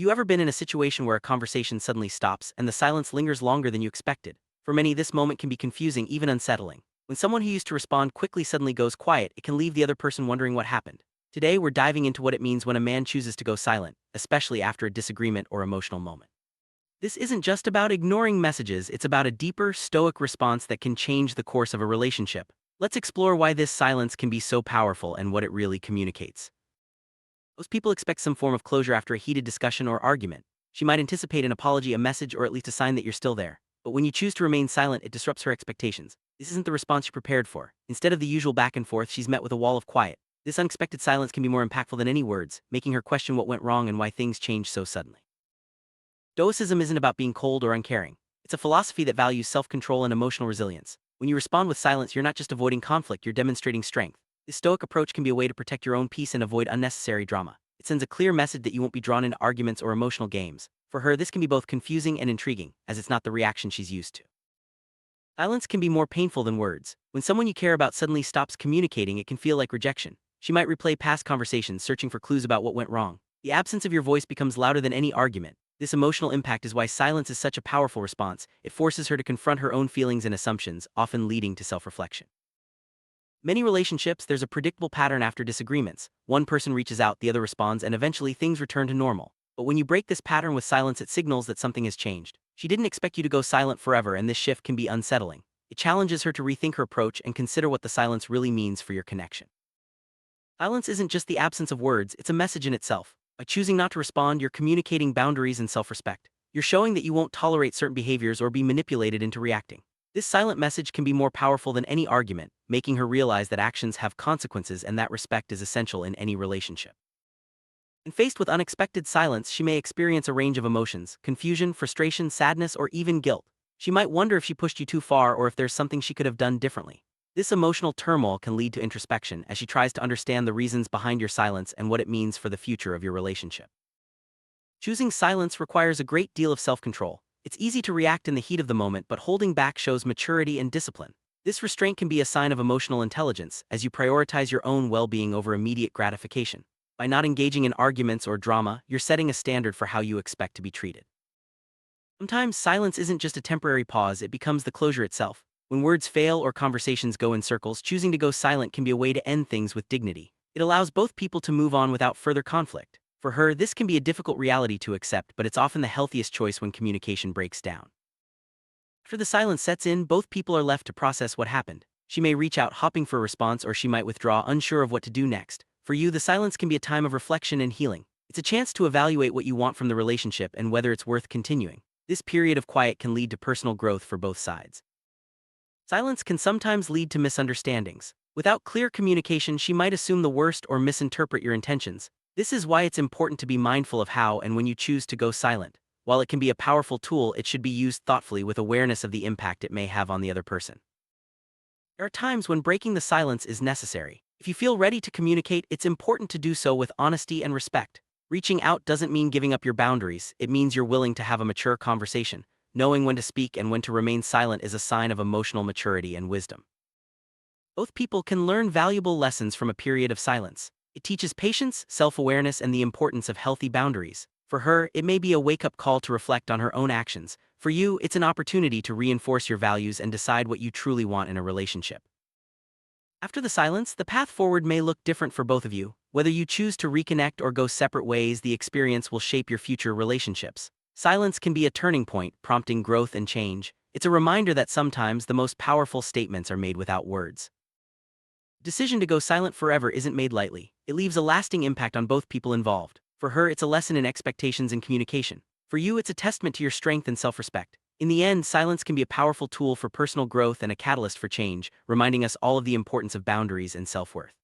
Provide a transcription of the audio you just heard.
Have you ever been in a situation where a conversation suddenly stops and the silence lingers longer than you expected? For many, this moment can be confusing, even unsettling. When someone who used to respond quickly suddenly goes quiet, it can leave the other person wondering what happened. Today, we're diving into what it means when a man chooses to go silent, especially after a disagreement or emotional moment. This isn't just about ignoring messages, it's about a deeper, stoic response that can change the course of a relationship. Let's explore why this silence can be so powerful and what it really communicates. Most people expect some form of closure after a heated discussion or argument. She might anticipate an apology, a message, or at least a sign that you're still there. But when you choose to remain silent, it disrupts her expectations. This isn't the response you prepared for. Instead of the usual back and forth, she's met with a wall of quiet. This unexpected silence can be more impactful than any words, making her question what went wrong and why things changed so suddenly. Stoicism isn't about being cold or uncaring. It's a philosophy that values self-control and emotional resilience. When you respond with silence, you're not just avoiding conflict, you're demonstrating strength. This stoic approach can be a way to protect your own peace and avoid unnecessary drama. It sends a clear message that you won't be drawn into arguments or emotional games. For her, this can be both confusing and intriguing, as it's not the reaction she's used to. Silence can be more painful than words. When someone you care about suddenly stops communicating, it can feel like rejection. She might replay past conversations, searching for clues about what went wrong. The absence of your voice becomes louder than any argument. This emotional impact is why silence is such a powerful response. It forces her to confront her own feelings and assumptions, often leading to self-reflection. Many relationships, there's a predictable pattern after disagreements. One person reaches out, the other responds, and eventually things return to normal. But when you break this pattern with silence, it signals that something has changed. She didn't expect you to go silent forever, and this shift can be unsettling. It challenges her to rethink her approach and consider what the silence really means for your connection. Silence isn't just the absence of words, it's a message in itself. By choosing not to respond, you're communicating boundaries and self-respect. You're showing that you won't tolerate certain behaviors or be manipulated into reacting. This silent message can be more powerful than any argument, making her realize that actions have consequences and that respect is essential in any relationship. And faced with unexpected silence, she may experience a range of emotions: confusion, frustration, sadness, or even guilt. She might wonder if she pushed you too far or if there's something she could have done differently. This emotional turmoil can lead to introspection as she tries to understand the reasons behind your silence and what it means for the future of your relationship. Choosing silence requires a great deal of self-control. It's easy to react in the heat of the moment, but holding back shows maturity and discipline. This restraint can be a sign of emotional intelligence, as you prioritize your own well-being over immediate gratification. By not engaging in arguments or drama, you're setting a standard for how you expect to be treated. Sometimes silence isn't just a temporary pause, it becomes the closure itself. When words fail or conversations go in circles, choosing to go silent can be a way to end things with dignity. It allows both people to move on without further conflict. For her, this can be a difficult reality to accept, but it's often the healthiest choice when communication breaks down. After the silence sets in, both people are left to process what happened. She may reach out hoping for a response, or she might withdraw, unsure of what to do next. For you, the silence can be a time of reflection and healing. It's a chance to evaluate what you want from the relationship and whether it's worth continuing. This period of quiet can lead to personal growth for both sides. Silence can sometimes lead to misunderstandings. Without clear communication, she might assume the worst or misinterpret your intentions. This is why it's important to be mindful of how and when you choose to go silent. While it can be a powerful tool, it should be used thoughtfully with awareness of the impact it may have on the other person. There are times when breaking the silence is necessary. If you feel ready to communicate, it's important to do so with honesty and respect. Reaching out doesn't mean giving up your boundaries, it means you're willing to have a mature conversation. Knowing when to speak and when to remain silent is a sign of emotional maturity and wisdom. Both people can learn valuable lessons from a period of silence. It teaches patience, self-awareness, and the importance of healthy boundaries. For her, it may be a wake-up call to reflect on her own actions. For you, it's an opportunity to reinforce your values and decide what you truly want in a relationship. After the silence, the path forward may look different for both of you. Whether you choose to reconnect or go separate ways, the experience will shape your future relationships. Silence can be a turning point, prompting growth and change. It's a reminder that sometimes the most powerful statements are made without words. The decision to go silent forever isn't made lightly. It leaves a lasting impact on both people involved. For her, it's a lesson in expectations and communication. For you, it's a testament to your strength and self-respect. In the end, silence can be a powerful tool for personal growth and a catalyst for change, reminding us all of the importance of boundaries and self-worth.